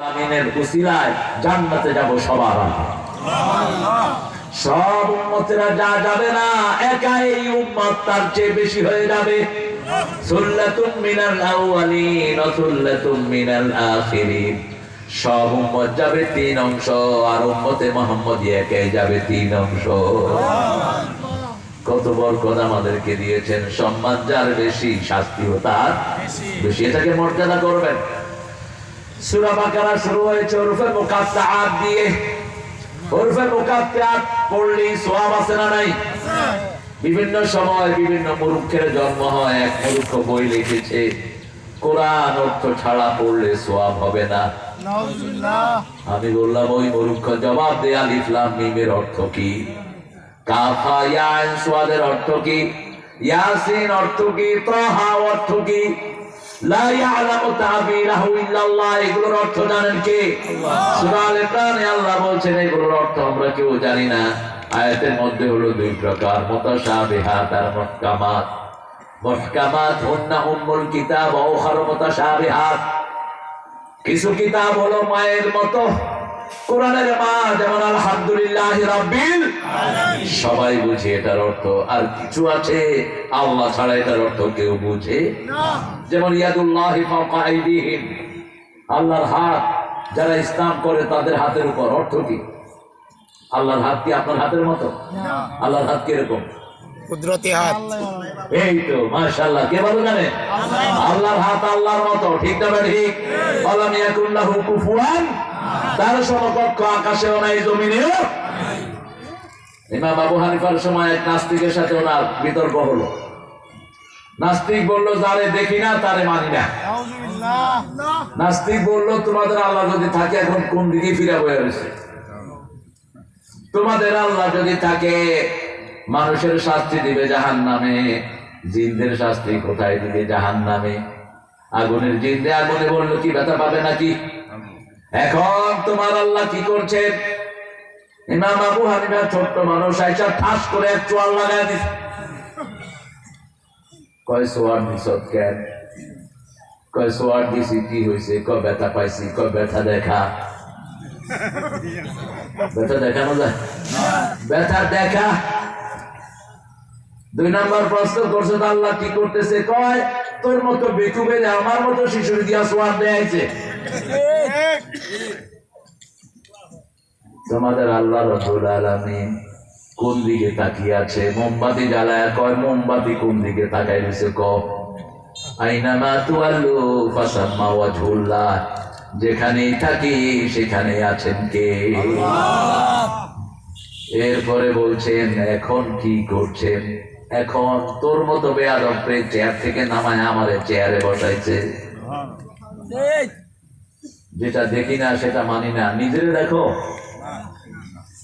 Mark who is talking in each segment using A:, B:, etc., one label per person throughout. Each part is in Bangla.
A: আমিনের উসিলায় জান্নাতে যাব সবার আগে। সব উম্মতেরা যা যাবে না, একা এই উম্মত তার চেয়ে বেশি হয়ে যাবে। সুল্লাতুম মিনাল আউয়ালিন ওয়া সুল্লাতুম মিনাল আখিরিন। সব উম্মত যাবে 3 অংশ, আর উম্মতে মুহাম্মদী একাই যাবে 3 অংশ। কত বরকত আমাদেরকে দিয়েছেন। সম্মান যার বেশি, শাস্তিও তার বেশি। এটাকে মর্যাদা করবেন। সূরা বাকারা শুরু হয়েছে হরফে মুকাত্তাআত দিয়ে। হরফে মুকাত্তাআত পড়লে সওয়াব আছে না নাই? বিভিন্ন সময় বিভিন্ন মূর্খের জন্ম হয়। এক মূর্খ বই লিখেছে কোরআন অর্থ ছাড়া পড়লে সওয়াব হবে না। নাউজুবিল্লাহ। আমি বললাম ওই মূর্খ জবাব দে, আলিফ লাম মিমের অর্থ কি? কাফ ইয়া আইন সাদের অর্থ কি? ইয়াসিন অর্থ কি? তাহা অর্থ কি? লা ইয়ালামু তা'বীরাহু ইল্লাল্লাহ। এগুলোর অর্থ জানেন কে? সূরা আল ইমরানে আল্লাহ বলছেন এগুলোর অর্থ আমরা কেউ জানি না। আয়াতের মধ্যে হলো 2 প্রকার, মুতাশাবিহাত আর মুহকামাত। মুহকামাত হুন্না উম্মুল কিতাব ওয়া উখারু মুতাশাবিহাত। কিছু কিতাব হলো মায়ের মতো, কোরআনের মা, যেমন আলহামদুলিল্লাহি রাব্বিল আলামিন, সবাই বুঝে এটার অর্থ। আর কিছু আছে আল্লাহ ছাড়া এটার অর্থ কেউ বুঝে না। যেমন ইয়াদুল্লাহি ফাওকা আইদিহিম, আল্লাহর হাত যারা ইসলাম করে তাদের হাতের উপর। অর্থ কি? আল্লাহর হাত কি আপনার হাতের মতো? না। আল্লাহর হাত কিরকম? কুদরতি হাত। এই তো মাশাআল্লাহ, কে ভালো জানে? আল্লাহর হাত আল্লাহর মতো, ঠিক না ঠিক? আলাম ইয়াকুল্লাহু কুফুয়ান, তার সমকক্ষ আকাশেও নাই, জমিনেও। ইমাম আবু হানিফার সময় এক নাস্তিকের সাথে ওনার বিতর্ক হলো। নাস্তিক বলল যারে দেখি না তারে মানি না। নাস্তিক বলল তোমাদের আল্লাহ যদি থাকে এখন কোন দিকে ফিরে বয়ে রয়েছে? তোমাদের আল্লাহ যদি থাকে মানুষের শাস্তি দিবে জাহান্নামে, জিনদের শাস্তি কোথায় দিবে? জাহান্নামে। আগুনের জিন্দে আগুনে বললো কি ব্যথা পাবে নাকি? এখন তোমার আল্লাহ কি করছেন? ইমাম আবু হানিফা ছোট্ট মানুষ, আইসা ঠাস করে এক চোয়াল লাগায় দিছে। কয় সোয়ার দিছ কেন? কয় সোয়ার দিছি কি হয়েছে? কয় ব্যথা পাইছি। কয় ব্যথা দেখা। ব্যথা দেখানো যায়? ব্যথা দেখা। 2 নম্বর প্রশ্ন করছে আল্লাহ কি করতেছে? কয় তোর মতো বেকু বেলে আমার মতো শিশুর দিয়া সোয়ার দেয়াইছে। তোমাদের আল্লাহ রাব্বুল আলামিন কোন দিকে তাকিয়ে আছে? মোমবাতি জ্বালায়। কয় মোমবাতি কোন দিকে তাকাই রয়েছে? ক আইনামা তুয়াল্লু ফাসাম্মা ওয়াজহুল্লাহ, যেখানেই থাকি সেখানে আছেন কে? এরপরে বলছেন এখন কি করছেন? এখন তোর মতো বেয়াদবকে চেয়ার থেকে নামায় আমারে চেয়ারে বসাইছে। যেটা দেখি না সেটা মানি না। নিজের দেখো,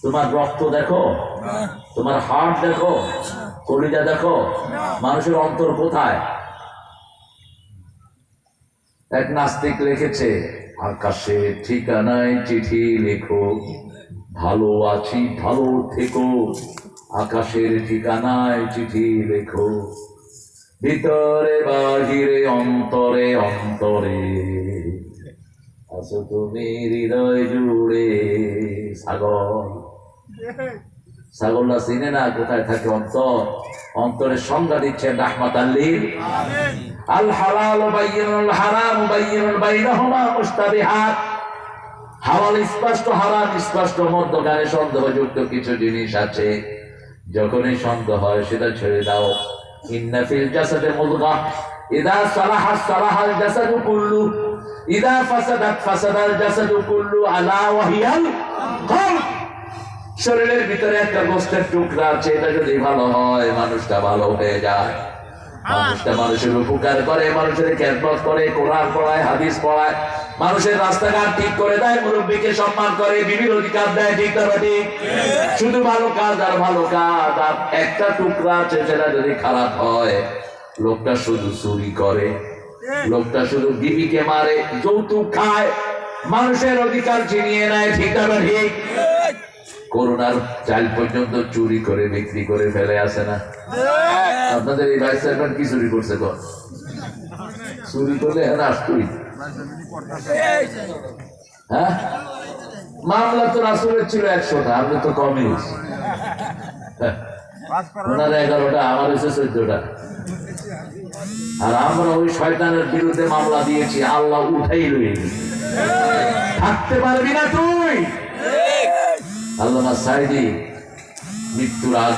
A: তোমার রক্ত দেখো, তোমার হার্ট দেখো, কলিজা দেখো, মানুষের অন্তর কোথায়? এক নাস্তিক লিখেছে আকাশে ঠিকানায় চিঠি লেখো, ভালো আছি ভালো থেকো। আকাশের ঠিকানায় চিঠি লেখো, ভিতরে বাহিরে অন্তরে অন্তরে আছো তুমি হৃদয় জুড়ে। ছাগল, ছাগলরা চিনে না কোথায় থাকে? অন্তর। অন্তরের সংজ্ঞা দিচ্ছেন রাহমাতাল লিল আলামিন। আল হালাল বায়িনুল হারাম বায়িনুল বাইনাহুমা মুশতাবিহাত। হালাল স্পষ্ট, হারাম স্পষ্ট, মধ্যখানে সন্দেহযুক্ত কিছু জিনিস আছে। যখনই সন্দেহ হয় সেটা ছেড়ে দাও। ইন্না ফিল জাসাদি মুদগাহ ইযা সালাহাত সালাহাল জাসাদু কুল্লু ইযা ফাসাদাত ফাসাদাল জাসাদু কুল্লু আলা ওয়া হিয়াল কলব। শরীরের ভিতরে একটা গোশতের টুকরা আছে, এটা যদি ভালো হয় মানুষটা ভালো হয়ে যায়। মানুষটা মানুষের উপকার করে, মানুষের খেদমত করে, কোরআন পড়ায়, হাদিস পড়ায়, মানুষের রাস্তাঘাট ঠিক করে দেয়, মুরব্বীকে সম্মান করে, বিবির অধিকার দেয়। ঠিক না ঠিক? শুধু ভালো কাজ আর ভালো কাজ। আর একটা টুকরা আছে সেটা যদি খারাপ হয়, লোকটা শুধু চুরি করে, লোকটা শুধু বিবিকে মারে, যৌতুক খায়, মানুষের অধিকার ছিনিয়ে নেয়। ঠিক না ঠিক? করোনার চাল পর্যন্ত চুরি করে বিক্রি করে ফেলে আসে না? আপনাদের এই ভাইস চেয়ারম্যান কি চুরি করছে? চুরি করলে আসতুই হ্যাঁ, মামলা তো রাসূলের ছিল 100টা, আপনি তো কমই হয়েছে। ওনার 11টা, আমার হয়েছে 14টা। আর আমরা ওই শয়তানের বিরুদ্ধে মামলা দিয়েছি, আল্লাহ উঠাই রয়েছে। থাকতে পারবি না তুই। আল্লামা সাঈদী মৃত্যুর আগে